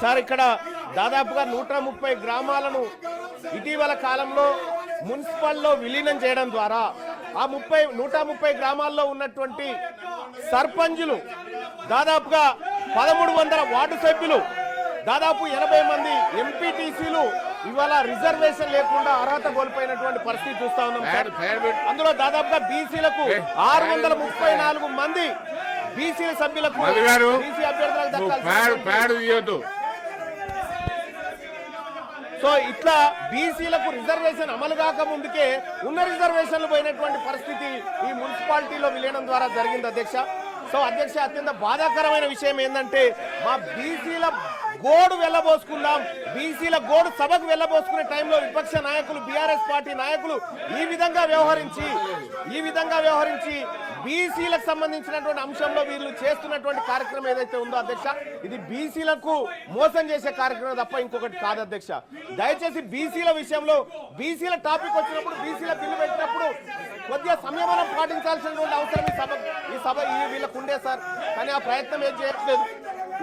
Sir ఇక్కడ దాదాపుగా 130 గ్రామాలను ఇటీవల కాలంలో మున్సిపల్లో విలీనం చేయడం ద్వారా ఆ 130 గ్రామాల్లో ఉన్నటువంటి సర్పంచులు దాదాపుగా 1300 వార్డు సభ్యులు దాదాపు 80 మంది ఎంపీటీసీలు ఇవాళ రిజర్వేషన్ లేకుండా అర్హత కోల్పోయినటువంటి పరిస్థితి చూస్తా ఉన్నాం సార్. అందులో దాదాపుగా బీసీలకు 634 మంది బీసీల సభ్యులకు బీసీ అభ్యర్థులకు దక్కాలి. సో ఇట్లా బీసీలకు రిజర్వేషన్ అమలు కాక ముందుకే ఉన్న రిజర్వేషన్లు పోయినటువంటి పరిస్థితి ఈ మున్సిపాలిటీలో విలీనం ద్వారా జరిగింది అధ్యక్ష. సో అధ్యక్ష, అత్యంత బాధాకరమైన విషయం ఏంటంటే మా బీసీల గోడు వెళ్ళబోసుకుందాం, బీసీల గోడు సభకు వెళ్ళబోసుకునే టైంలో విపక్ష నాయకులు బీఆర్ఎస్ పార్టీ నాయకులు ఈ విధంగా వ్యవహరించి బీసీలకు సంబంధించినటువంటి అంశంలో వీళ్ళు చేస్తున్నటువంటి కార్యక్రమం ఏదైతే ఉందో అధ్యక్ష, ఇది బీసీలకు మోసం చేసే కార్యక్రమం తప్ప ఇంకొకటి కాదు అధ్యక్ష. దయచేసి బీసీల విషయంలో బీసీల టాపిక్ వచ్చినప్పుడు బీసీల బిల్లు పెట్టినప్పుడు కొద్దిగా సంయమనం పాటించాల్సినటువంటి అవసరం ఈ సభ వీళ్ళకు ఉండే సార్. కానీ ఆ ప్రయత్నం ఏం చేయట్లేదు.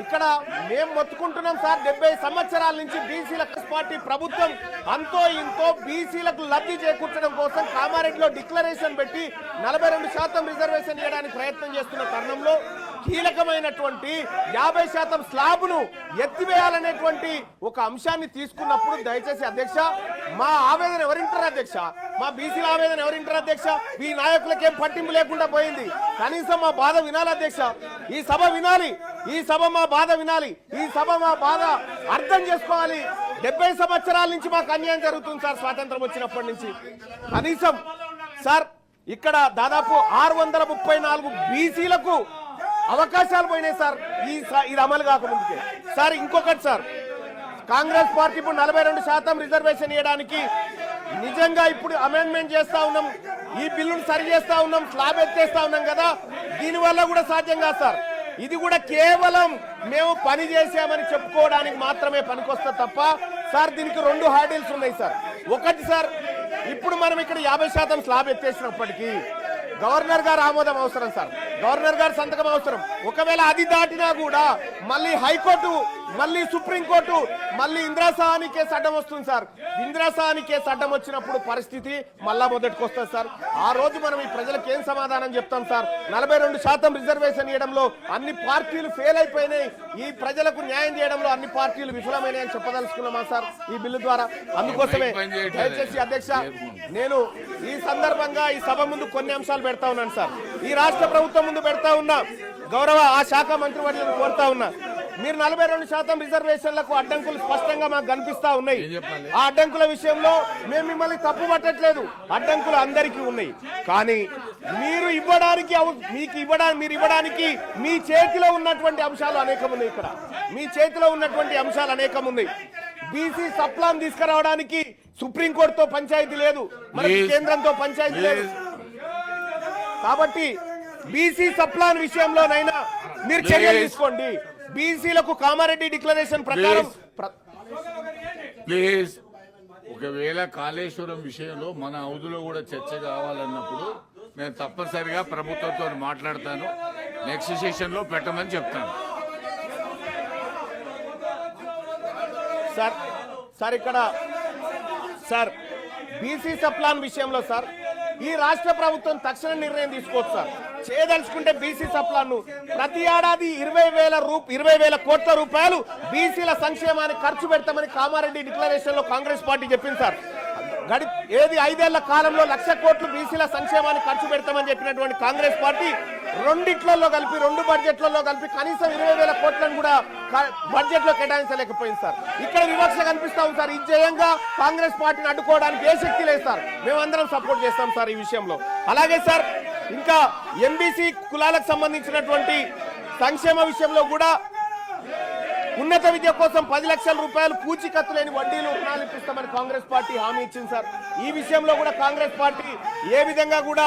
ఇక్కడ మేము మొత్తుకుంటున్నాం సార్, 70 సంవత్సరాల నుంచి బీసీల పార్టీ ప్రభుత్వం అంతో ఇంతో బీసీలకు లబ్ధి చేకూర్చడం కోసం కామారెడ్డిలో డిక్లరేషన్ పెట్టి 42% రిజర్వేషన్ ఇవ్వడానికి ప్రయత్నం చేస్తున్న తరుణంలో కీలకమైనటువంటి 50% స్లాబ్ను ఎత్తివేయాలనేటువంటి ఒక అంశాన్ని తీసుకున్నప్పుడు దయచేసి అధ్యక్ష మా ఆవేదన ఎవరింటారు అధ్యక్ష, మా బీసీల ఆవేదన ఎవరింటారు అధ్యక్ష? ఈ నాయకులకేం పట్టింపు లేకుండా పోయింది. కనీసం మా బాధ వినాలి అధ్యక్ష, ఈ సభ వినాలి, ఈ సభ మా బాధ వినాలి, ఈ సభ మా బాధ అర్థం చేసుకోవాలి. 70 సంవత్సరాల నుంచి మాకు అన్యాయం జరుగుతుంది సార్, స్వాతంత్రం వచ్చినప్పటి నుంచి. కనీసం సార్ ఇక్కడ దాదాపు 634 బీసీలకు అవకాశాలు పోయినాయి సార్ ఇది అమలు కాకముందుకే. సార్ ఇంకొకటి సార్, కాంగ్రెస్ పార్టీ ఇప్పుడు 42% రిజర్వేషన్ ఇవ్వడానికి నిజంగా ఇప్పుడు అమెండ్మెంట్ చేస్తా ఉన్నాం, ఈ బిల్లును సరి చేస్తా ఉన్నాం, స్లాబ్ ఎత్తేస్తా ఉన్నాం కదా, దీనివల్ల కూడా సాధ్యం కాదు సార్. ఇది కూడా కేవలం మేము పని చేసామని చెప్పుకోవడానికి మాత్రమే పనికొస్తా తప్ప సార్ దీనికి 2 హ్యాండిల్స్ ఉన్నాయి సార్. ఒకటి సార్, ఇప్పుడు మనం ఇక్కడ 50% స్లాబ్ ఎత్తేసినప్పటికీ గవర్నర్ గారు ఆమోదం అవసరం సార్, గవర్నర్ గారు సంతకం అవసరం. ఒకవేళ అది దాటినా కూడా మళ్ళీ హైకోర్టు, మళ్ళీ సుప్రీంకోర్టు, మళ్ళీ ఇందిరాసహాని కేసు అడ్డం వస్తుంది సార్. ఇందిరాసహాని కేసు అడ్డం వచ్చినప్పుడు పరిస్థితి మళ్ళా మొదటికి వస్తుంది సార్. ఆ రోజు మనం ఈ ప్రజలకు ఏం సమాధానం చెప్తాం సార్? 42% రిజర్వేషన్ ఇవ్వడంలో అన్ని పార్టీలు ఫెయిల్ అయిపోయినాయి, ఈ ప్రజలకు న్యాయం చేయడంలో అన్ని పార్టీలు విఫలమైనాయని చెప్పదలుచుకున్నామా సార్ ఈ బిల్లు ద్వారా? అందుకోసమే దయచేసి అధ్యక్ష నేను ఈ సందర్భంగా ఈ సభ ముందు కొన్ని అంశాలు పెడతా ఉన్నాను సార్. ఈ రాష్ట్ర ప్రభుత్వం ముందు పెడతా ఉన్నా, గౌరవ ఆ శాఖ మంత్రివర్యులను కోరుతా ఉన్నా, మీరు 42% రిజర్వేషన్లకు అడ్డంకులు స్పష్టంగా మాకు కనిపిస్తా ఉన్నాయి. ఆ అడ్డంకుల విషయంలో మేము మిమ్మల్ని తప్పు పట్టట్లేదు, అడ్డంకులు అందరికీ ఉన్నాయి. కానీ మీరు ఇవ్వడానికి మీ చేతిలో ఉన్నటువంటి అంశాలు అనేకం ఉన్నాయి. ఇక్కడ మీ చేతిలో ఉన్నటువంటి అంశాలు అనేకం ఉన్నాయి. బీసీ సప్లాన్ తీసుకురావడానికి సుప్రీంకోర్టుతో పంచాయతీ లేదు, మనకి కేంద్రంతో పంచాయతీ లేదు. కాబట్టి బీసీ సప్లాన్ విషయంలోనైనా మీరు చర్యలు తీసుకోండి. బీసీలకు కామారెడ్డి డిక్లరేషన్ ప్రకారం ప్లీజ్, ఒకవేళ కాళేశ్వరం విషయంలో మన హౌదులో కూడా చర్చ కావాలన్నప్పుడు నేను తప్పనిసరిగా ప్రభుత్వంతో మాట్లాడతాను, నెక్స్ట్ సెషన్ లో పెట్టమని చెప్తాను. సార్ ఇక్కడ సార్ బీసీ సప్లాన్ విషయంలో సార్ ఈ రాష్ట్ర ప్రభుత్వం తక్షణ నిర్ణయం తీసుకోవచ్చు సార్. చేయదలుచుకుంటే బీసీ సప్లాన్ ప్రతి ఏడాది 20,000 కోట్ల రూపాయలు బీసీల సంక్షేమానికి ఖర్చు పెడతామని కామారెడ్డి డిక్లరేషన్ లో కాంగ్రెస్ పార్టీ చెప్పింది సార్. 5 ఏళ్ల కాలంలో 1,00,000 కోట్లు బీసీల సంక్షేమానికి ఖర్చు పెడతామని చెప్పినటువంటి కాంగ్రెస్ పార్టీ 2 బడ్జెట్లలో కలిపి కనీసం 20,000 కోట్లను కూడా బడ్జెట్ లో కేటాయించలేకపోయింది సార్. ఇక్కడ వివక్ష కనిపిస్తా ఉంది సార్. ఈ జయంగా కాంగ్రెస్ పార్టీని అడ్డుకోవడానికి ఏ శక్తి లేదు సార్. మేమందరం సపోర్ట్ చేస్తాం సార్ ఈ విషయంలో. అలాగే సార్ ఇంకా ఎంబీసీ కులాలకు సంబంధించినటువంటి సంక్షేమ విషయంలో కూడా ఉన్నత విద్య కోసం 10 లక్షల రూపాయలు పూచీకత్తు లేని వడ్డీలు రుణాలు ఇప్పిస్తామని కాంగ్రెస్ పార్టీ హామీ ఇచ్చింది సార్. ఈ విషయంలో కూడా కాంగ్రెస్ పార్టీ ఏ విధంగా కూడా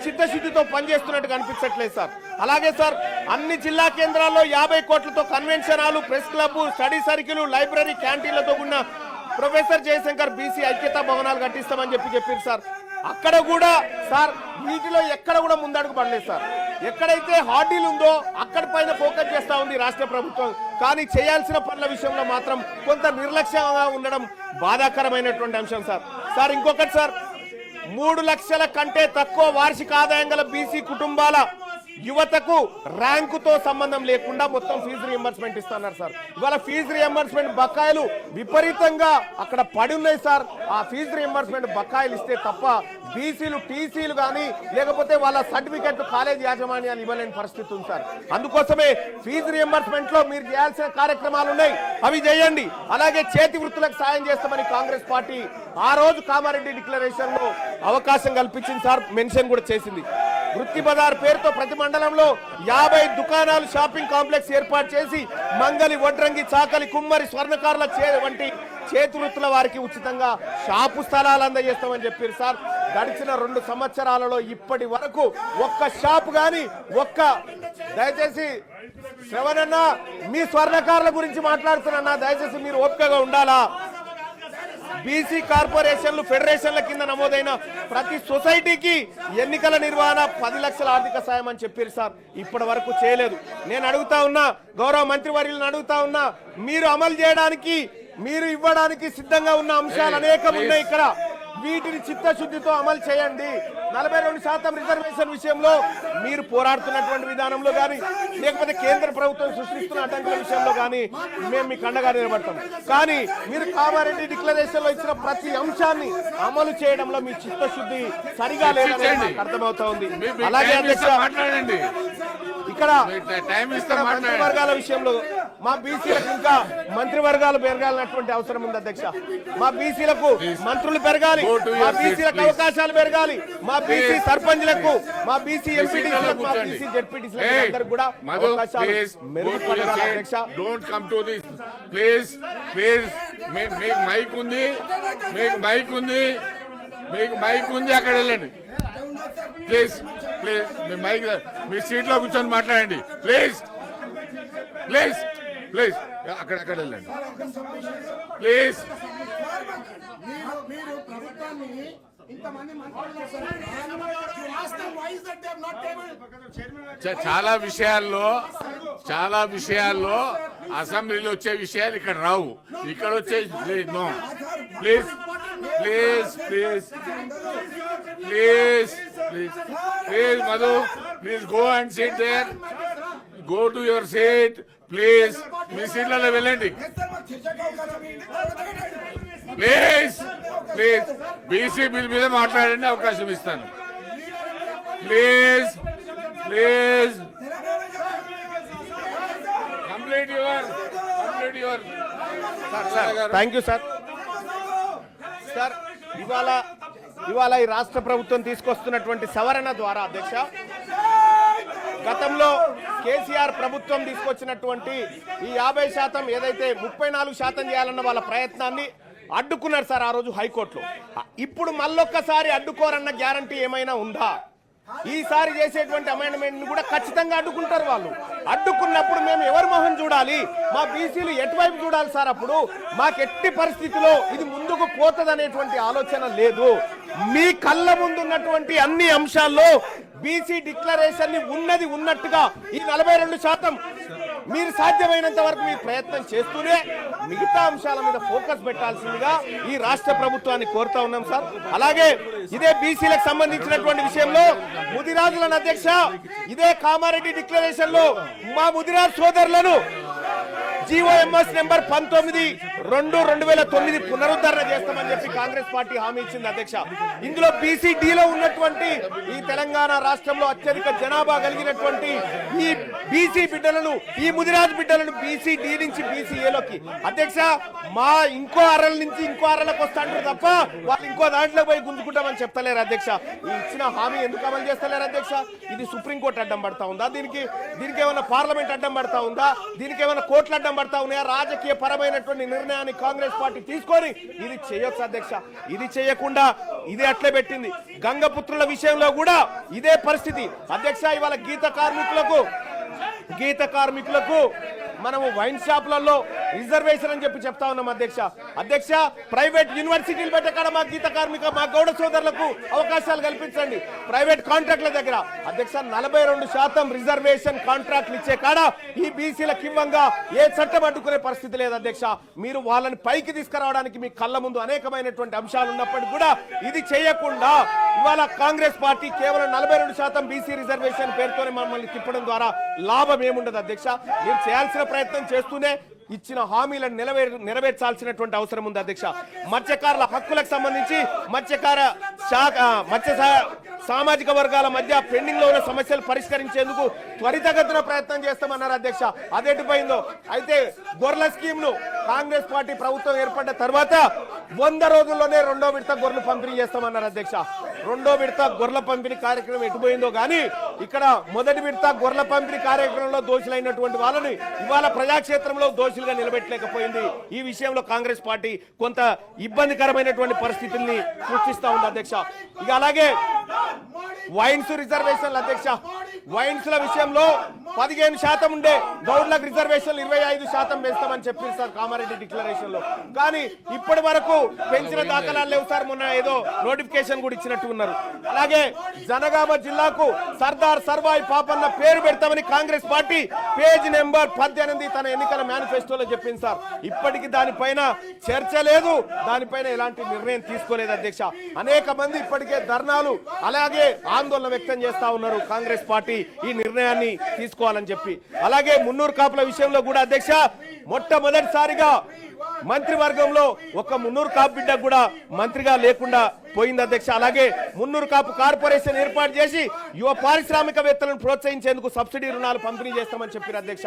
చిత్తశుద్ధితో పనిచేస్తున్నట్టు కనిపించట్లేదు సార్. అలాగే సార్ అన్ని జిల్లా కేంద్రాల్లో 50 కోట్లతో convention hall, press club, study circle, library, క్యాంటీన్లతో ఉన్న ప్రొఫెసర్ జయశంకర్ బీసీ ఐక్యతా భవనాలు కట్టిస్తామని చెప్పారు సార్. అక్కడ కూడా సార్ వీటిలో ఎక్కడ కూడా ముందడుగు పడలేదు సార్. ఎక్కడైతే హార్డీలు ఉందో అక్కడి పైన ఫోకస్ చేస్తా ఉంది రాష్ట్ర ప్రభుత్వం. కానీ చేయాల్సిన పనుల విషయంలో మాత్రం కొంత నిర్లక్ష్యంగా ఉండడం బాధాకరమైనటువంటి అంశం సార్. సార్ ఇంకొకటి సార్, 3 లక్షల కంటే తక్కువ వార్షిక ఆదాయం గల బీసీ కుటుంబాల యువతకు ర్యాంకుతో సంబంధం లేకుండా మొత్తం ఫీజు రియంబర్స్మెంట్ ఇస్తున్నారు సార్. ఇవాళ ఫీజు రియంబర్స్మెంట్ బకాయిలు విపరీతంగా అక్కడ పడి ఉన్నాయి సార్. ఆ ఫీజు రియంబర్స్మెంట్ బకాయిలు ఇస్తే తప్ప బీసీలు టీసీలు కానీ లేకపోతే వాళ్ళ సర్టిఫికెట్ కాలేజ్ యాజమాన్యాలు ఇవ్వలేని పరిస్థితి ఉంది సార్. అందుకోసమే ఫీజు రియంబర్స్మెంట్ లో మీరు చేయాల్సిన కార్యక్రమాలు ఉన్నాయి, అవి చేయండి. అలాగే చేతి వృత్తులకు సాయం చేస్తామని కాంగ్రెస్ పార్టీ ఆ రోజు కామారెడ్డి డిక్లరేషన్ లో అవకాశం కల్పించింది సార్, మెన్షన్ కూడా చేసింది. వృత్తి బజార్ పేరుతో ప్రతి మండలంలో 50 దుకాణాలు షాపింగ్ కాంప్లెక్స్ ఏర్పాటు చేసి మంగలి, వడ్రంగి, చాకలి, కుమ్మరి, స్వర్ణకారుల వంటి చేతి వృత్తుల వారికి ఉచితంగా షాపు స్థలాలు అందజేస్తామని చెప్పారు సార్. గడిచిన 2 సంవత్సరాలలో ఇప్పటి వరకు ఒక్క షాపు గాని దయచేసి శ్రవణన్న మీ స్వర్ణకారుల గురించి మాట్లాడుతున్నా, దయచేసి మీరు ఓపికగా ఉండాలా. బీసీ కార్పొరేషన్లు ఫెడరేషన్ల కింద నమోదైన ప్రతి సొసైటీకి ఎన్నికల నిర్వహణ 10 లక్షల ఆర్థిక సాయం అని చెప్పారు సార్. ఇప్పటి వరకు చేయలేదు. నేను అడుగుతా ఉన్నా, గౌరవ మంత్రివర్యులను అడుగుతా ఉన్నా, మీరు అమలు చేయడానికి మీరు ఇవ్వడానికి సిద్ధంగా ఉన్న అంశాలు అనేకం ఉన్నాయి ఇక్కడ. వీటిని చిత్తశుద్ధితో అమలు చేయండి. 42% రిజర్వేషన్ విషయంలో మీరు పోరాడుతున్నటువంటి విధానంలో కానీ లేకపోతే కేంద్ర ప్రభుత్వం సృష్టిస్తున్న అడ్డంకుల విషయంలో కానీ మేము మీకు అండగా నిలబడతాం. కానీ మీరు కామారెడ్డి డిక్లరేషన్ లో ఇచ్చిన ప్రతి అంశాన్ని అమలు చేయడంలో మీ చిత్తశుద్ధి సరిగా లేదని నాకు అర్థమవుతా ఉంది. అలాగే అధ్యక్ష, ఇక్కడ మంత్రివర్గాల విషయంలో మా బీసీలకు ఇంకా మంత్రివర్గాలు పెరగాలన్నటువంటి అవసరం ఉంది అధ్యక్ష. మా బీసీలకు మంత్రులు పెరగాలి, మా బీసీలకు అవకాశాలు పెరగాలి, మా బీసీ సర్పంచ్లకు, మా బీసీ ఎంపీటీసీలకు, మా బీసీ జెడ్పీటీసీలకు అందరికి కూడా అవకాశాలు మెరుగుపడాలి అధ్యక్ష. Don't come to this please. మీకు మైక్ ఉంది, మీకు మైక్ ఉంది, అక్కడ వెళ్ళండి ప్లీజ్. మీ మైక్ మీ సీట్ లో కూర్చొని మాట్లాడండి ప్లీజ్. అక్కడ వెళ్ళండి ప్లీజ్. చాలా విషయాల్లో అసెంబ్లీలో వచ్చే విషయాలు ఇక్కడ రావు, ఇక్కడ వచ్చే no. Please Madhu, please go and sit there. Go to your seat please. మీ సీట్లలో వెళ్ళండి ప్లీజ్. బీసీ బిల్ మీద మాట్లాడండి, అవకాశం ఇస్తాను please. Complete your thank you sir. Sir ఇవాళ ఈ రాష్ట్ర ప్రభుత్వం తీసుకొస్తున్నటువంటి సవరణ ద్వారా అధ్యక్ష, గతంలో కేసీఆర్ ప్రభుత్వం తీసుకొచ్చినటువంటి ఈ 50% ఏదైతే 34% చేయాలన్న వాళ్ళ ప్రయత్నాన్ని అడ్డుకున్నారు సార్ ఆ రోజు హైకోర్టులో. ఇప్పుడు మళ్ళొక్కసారి అడ్డుకోరన్న గ్యారంటీ ఏమైనా ఉందా? ఈసారి చేసేటువంటి అమెండ్మెంట్ కూడా ఖచ్చితంగా అడ్డుకుంటారు వాళ్ళు. అడ్డుకున్నప్పుడు మేము ఎవరి మొహం చూడాలి? మా బీసీలు ఎటువైపు చూడాలి సార్? అప్పుడు మాకు ఎట్టి పరిస్థితిలో ఇది ముందుకు పోతదనేటువంటి ఆలోచన లేదు. మీ కళ్ళ ముందున్నటువంటి అన్ని అంశాల్లో బీసీ డిక్లరేషన్ ని ఉన్నది ఉన్నట్టుగా ఈ 42% మీరు సాధ్యమైనంత వరకు మీ ప్రయత్నం చేస్తూనే మిగతా అంశాల మీద ఫోకస్ పెట్టాల్సిందిగా ఈ రాష్ట్ర ప్రభుత్వాన్ని కోరుతా ఉన్నాం సార్. అలాగే ఇదే బీసీలకు సంబంధించినటువంటి విషయంలో ముదిరాజులను అధ్యక్ష, ఇదే కామారెడ్డి డిక్లరేషన్ లో మా ముదిరాజ్ సోదరులను జీఓఎంఎస్ నెంబర్ 19/2/2009 పునరుద్ధరణ చేస్తామని చెప్పి కాంగ్రెస్ పార్టీ హామీ ఇచ్చింది అధ్యక్ష. ఇందులో బీసీడీలో ఉన్నటువంటి ఈ తెలంగాణ రాష్ట్రంలో అత్యధిక జనాభా కలిగినటువంటి ఈ బీసీ బిడ్డలను, ఈ ముదిరాజ్ బిడ్డలను బీసీడీ నుంచి బీసీఏలోకి అధ్యక్ష మా ఇంకో అరల నుంచి ఇంకో అరలకు వస్తాంటారు తప్ప వాళ్ళు ఇంకో దాంట్లో పోయి గుంజుకుంటామని చెప్తలేరు అధ్యక్ష. ఈ ఇచ్చిన హామీ ఎందుకు అమలు చేస్తలేరు అధ్యక్ష? ఇది సుప్రీంకోర్టు అడ్డం పడతా ఉందా? దీనికి ఏమైనా పార్లమెంట్ అడ్డం పడతా ఉందా? దీనికి ఏమైనా కోర్టులు అడ్డం పడతా ఉన్నాయా? రాజకీయ పరమైనటువంటి నిర్ణయాన్ని కాంగ్రెస్ పార్టీ తీసుకొని ఇది చేయొచ్చు అధ్యక్ష. ఇది చేయకుండా ఇది అట్లే పెట్టింది. గంగపుత్రుల విషయంలో కూడా ఇదే పరిస్థితి అధ్యక్ష. ఇవాళ గీత కార్మికులకు మనము వైన్ షాపులలో రిజర్వేషన్ అని చెప్పి చెప్తా ఉన్నాం అధ్యక్ష ప్రైవేట్ యూనివర్సిటీలు పెట్టే కాడ మా గీత కార్మిక మా గౌడ సోదరులకు అవకాశాలు కల్పించండి. ప్రైవేట్ కాంట్రాక్ట్ల దగ్గర అధ్యక్ష 42% రిజర్వేషన్ కాంట్రాక్ట్లు ఇచ్చే కాడ ఈ బీసీలకు ఇవ్వంగా ఏ చట్టం అడ్డుకునే పరిస్థితి లేదు అధ్యక్ష. మీరు వాళ్ళని పైకి తీసుకురావడానికి మీ కళ్ళ ముందు అనేకమైనటువంటి అంశాలు ఉన్నప్పటికీ కూడా ఇది చేయకుండా ఇవాళ కాంగ్రెస్ పార్టీ కేవలం 42% బీసీ రిజర్వేషన్ పేరుతోనే మమ్మల్ని తిప్పడం ద్వారా లాభం ఏముండదు అధ్యక్ష. మీరు చేయాల్సిన ప్రయత్నం చేస్తూనే ఇచ్చిన హామీలను నెరవేర్చాల్సినటువంటి అవసరం ఉంది అధ్యక్ష. మత్స్యకారుల హక్కులకు సంబంధించి మత్స్య సామాజిక వర్గాల మధ్య పెండింగ్ లో ఉన్న సమస్యలు పరిష్కరించేందుకు త్వరితగతిన ప్రయత్నం చేస్తామన్నారు అధ్యక్ష. అదేటిపోయిందో అయితే గొర్రెల స్కీమ్ ను కాంగ్రెస్ పార్టీ ప్రభుత్వం ఏర్పడ్డ తర్వాత 100 రోజుల్లోనే 2వ విడత గొర్రెలు పంపిణీ చేస్తామన్నారు అధ్యక్ష. 2వ విడత గొర్రెల పంపిణీ కార్యక్రమం ఎటుపోయిందో కానీ ఇక్కడ మొదటి విడత గొర్రెల పంపిణీ కార్యక్రమంలో దోషులైనటువంటి వాళ్ళని ఇవాళ ప్రజాక్షేత్రంలో దోషులుగా నిలబెట్టలేకపోయింది. ఈ విషయంలో కాంగ్రెస్ పార్టీ కొంత ఇబ్బందికరమైనటువంటి పరిస్థితుల్ని సృష్టిస్తా ఉంది అధ్యక్ష. ఇక అలాగే వైన్స్ రిజర్వేషన్లు అధ్యక్ష, వైన్స్ ల విషయంలో 15% ఉండే గౌడ్లకు రిజర్వేషన్లు 25% పెంచుతామని చెప్పింది సార్ కామారెడ్డి డిక్లరేషన్ లో. కానీ ఇప్పటి వరకు పెంచిన దాఖలాలు లేవు సార్. మొన్న ఏదో నోటిఫికేషన్ కూడా ఇచ్చినట్టు ఉన్నారు. అలాగే జనగామ జిల్లాకు సర్దార్ సర్వాయి పాపన్న పేరు పెడతామని కాంగ్రెస్ పార్టీ పేజ్ నెంబర్ 18 తన ఎన్నికల మేనిఫెస్టోలో చెప్పింది సార్. ఇప్పటికి దానిపైన చర్చ లేదు, దానిపైన ఎలాంటి నిర్ణయం తీసుకోలేదు అధ్యక్ష. అనేక మంది ఇప్పటికే ధర్నాలు అలాగే ఆందోళన వ్యక్తం చేస్తా ఉన్నారు కాంగ్రెస్ పార్టీ ఈ నిర్ణయాన్ని తీసుకోవాలని చెప్పి. అలాగే మున్నూరు కాపుల విషయంలో కూడా అధ్యక్ష మొట్టమొదటిసారిగా మంత్రివర్గంలో ఒక మున్నూరు కాపు బిడ్డ కూడా మంత్రిగా లేకుండా పోయింది అధ్యక్ష. అలాగే మున్నూరు కాపు కార్పొరేషన్ ఏర్పాటు చేసి యువ పారిశ్రామికవేత్తలను ప్రోత్సహించేందుకు సబ్సిడీ రుణాలు పంపిణీ చేస్తామని చెప్పారు అధ్యక్ష.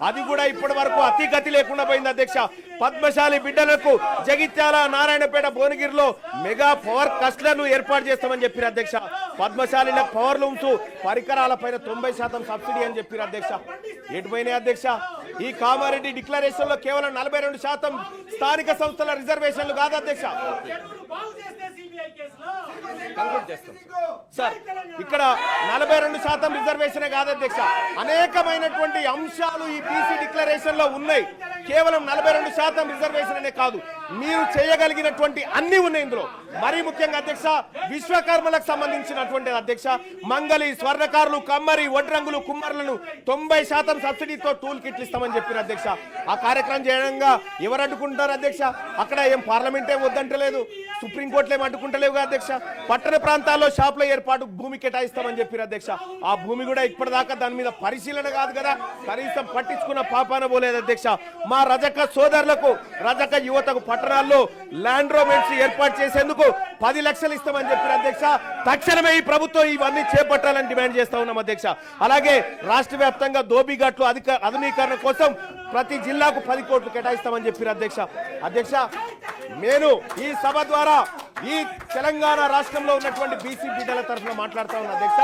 అది కూడా ఇప్పటి వరకు అతిగతి లేకుండా పోయింది అధ్యక్ష. పద్మశాలి బిడ్డలకు జగిత్యాల, నారాయణపేట, భువనగిరిలో మెగా పవర్ క్లస్టర్లు ఏర్పాటు చేస్తామని చెప్పారు అధ్యక్ష. పద్మశాలిలకు పవర్ లూమ్స్ పరికరాల పైన 90% సబ్సిడీ అని చెప్పారు అధ్యక్ష. ఎటుపోయినాయి అధ్యక్ష? ఈ కామారెడ్డి డిక్లరేషన్ లో కేవలం 42% స్థానిక సంస్థల రిజర్వేషన్లు కాదు అధ్యక్ష. సార్ ఇక్కడ 42% రిజర్వేషనే కాదు అధ్యక్ష, అనేకమైనటువంటి అంశాలు ఈ బీసీ డిక్లరేషన్ లో ఉన్నాయి. కేవలం 42% రిజర్వేషన్ అనే కాదు, మీరు చేయగలిగినటువంటి అన్ని ఉన్నాయి ఇందులో. మరీ ముఖ్యంగా అధ్యక్ష విశ్వకర్మలకు సంబంధించినటువంటి అధ్యక్ష మంగళి, స్వర్ణకారులు, కమ్మరి, వడ్రంగులు, కుమ్మరులను 90% సబ్సిడీతో టూల్ కిట్లు ఇస్తామని చెప్పారు అధ్యక్ష. ఆ కార్యక్రమం చేయడంగా ఎవరు అడ్డుకుంటారు అధ్యక్ష? అక్కడ ఏం పార్లమెంటే వద్దంటలేదు, సుప్రీంకోర్టులు ఏం అడ్డుకుంటలేవు అధ్యక్ష. పట్టణ ప్రాంతాల్లో షాపుల ఏర్పాటు భూమి కేటాయిస్తామని చెప్పారు అధ్యక్ష. ఆ భూమి కూడా ఇప్పటిదాకా దాని మీద పరిశీలన కాదు కదా, కనీసం పట్టించుకున్న పాపాన పోలేదు అధ్యక్ష. మా రజక సోదరులకు, రజక యువతకు పట్టణాల్లో ల్యాండ్ రోమెంట్స్ ఏర్పాటు చేసేందుకు 10 లక్షలు ఇస్తామని చెప్పారు అధ్యక్ష. తక్షణమే ఈ ప్రభుత్వం ఇవన్నీ చేపట్టాలని డిమాండ్ చేస్తా ఉన్నాం అధ్యక్ష. అలాగే రాష్ట్ర వ్యాప్తంగా దోబిఘాట్లు ఆధునీకరణ కోసం ప్రతి జిల్లాకు 10 కోట్లు కేటాయిస్తామని చెప్పారు అధ్యక్ష. నేను ఈ సభ ద్వారా ఈ తెలంగాణ రాష్ట్రంలో ఉన్నటువంటి బీసీ బిడ్డల తరఫున మాట్లాడుతా ఉన్నా అధ్యక్ష.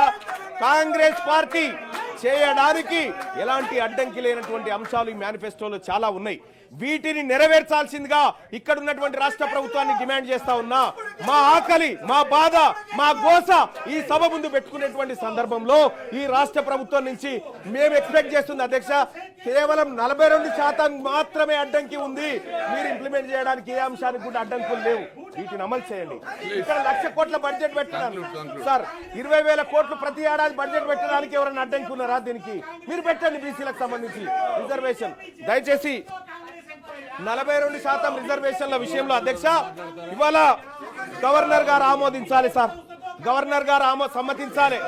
కాంగ్రెస్ పార్టీ చేయడానికి ఎలాంటి అడ్డంకి లేనటువంటి అంశాలు ఈ మేనిఫెస్టోలో చాలా ఉన్నాయి. వీటిని నెరవేర్చాల్సిందిగా ఇక్కడ ఉన్నటువంటి రాష్ట్ర ప్రభుత్వాన్ని డిమాండ్ చేస్తా ఉన్నా. మా ఆకలి, మా బాధ, మా గోస ఈ సభ ముందు పెట్టుకునేటువంటి సందర్భంలో ఈ రాష్ట్ర ప్రభుత్వం నుంచి మేము ఎక్స్పెక్ట్ చేస్తుంది అధ్యక్ష, కేవలం 42% మాత్రమే అడ్డంకి ఉంది. మీరు ఇంప్లిమెంట్ చేయడానికి ఏ అంశానికి కూడా అడ్డంకులు లేవు. వీటిని అమలు చేయండి. ఇక్కడ 1,00,000 కోట్ల బడ్జెట్ పెట్టడానికి సార్ 20,000 కోట్లు ప్రతి ఏడాది బడ్జెట్ పెట్టడానికి ఎవరైనా అడ్డంకి ఉన్నారా? దీనికి మీరు పెట్టండి. బీసీలకు సంబంధించి రిజర్వేషన్ దయచేసి 42% రిజర్వేషన్ల విషయంలో అధ్యక్ష ఇవాళ గవర్నర్ గారు ఆమోదించాలి సార్. గవర్నర్ గారు సమ్మతించాలి.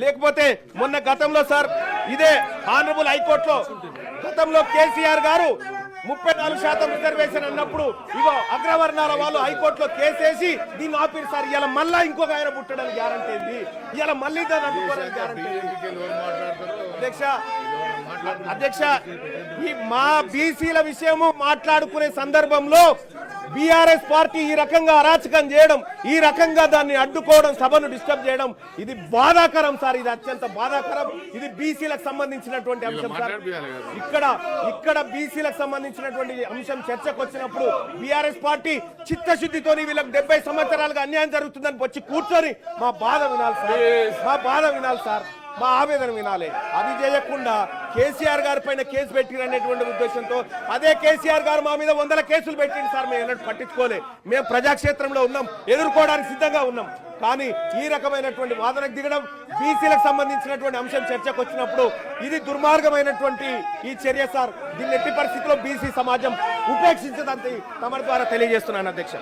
లేకపోతే మొన్న గతంలో సార్ ఇదే ఆనరబుల్ హైకోర్టులో గతంలో కేసీఆర్ గారు 34% రిజర్వేషన్ అన్నప్పుడు ఇగో అగ్రవర్ణాల వాళ్ళు హైకోర్టులో కేసేసి దీన్ని ఆపిరు సార్. ఇలా మళ్ళా ఇంకొక ఆయన పుట్టడానికి గ్యారంటీ ఏంది? ఇలా మళ్ళీ దాన్ని అడ్డుకోవడానికి గ్యారంటీ అధ్యక్ష. ఈ మా బీసీల విషయము మాట్లాడుకునే సందర్భంలో బీఆర్ఎస్ పార్టీ ఈ రకంగా అరాచకం చేయడం, ఈ రకంగా దాన్ని అడ్డుకోవడం, సభను డిస్టర్బ్ చేయడం ఇది బాధాకరం సార్. ఇది అత్యంత బాధాకరం. ఇది బీసీలకు సంబంధించినటువంటి అంశం సార్. ఇక్కడ బీసీలకు సంబంధించినటువంటి అంశం చర్చకు వచ్చినప్పుడు బీఆర్ఎస్ పార్టీ చిత్తశుద్ధితో వీళ్ళకి 70 సంవత్సరాలుగా అన్యాయం జరుగుతుందని వచ్చి కూర్చొని మా బాధ వినాలి సార్. మా బాధ వినాలి సార్. మా ఆవేదన వినాలి. అది చేయకుండా కేసీఆర్ గారి పైన కేసు పెట్టినటువంటి ఉద్దేశంతో అదే కేసీఆర్ గారు మా మీద 100 కేసులు పెట్టింది సార్. మేము ఎన్నడూ పట్టించుకోలే. మేము ప్రజాక్షేత్రంలో ఉన్నాం, ఎదుర్కోవడానికి సిద్ధంగా ఉన్నాం. కానీ ఈ రకమైనటువంటి వాదనకు దిగడం, బీసీలకు సంబంధించినటువంటి అంశం చర్చకు వచ్చినప్పుడు ఇది దుర్మార్గమైనటువంటి ఈ చర్య సార్. దీన్ని ఎట్టి పరిస్థితుల్లో బీసీ సమాజం ఉపేక్షించదంతే తమ ద్వారా తెలియజేస్తున్నాను అధ్యక్ష.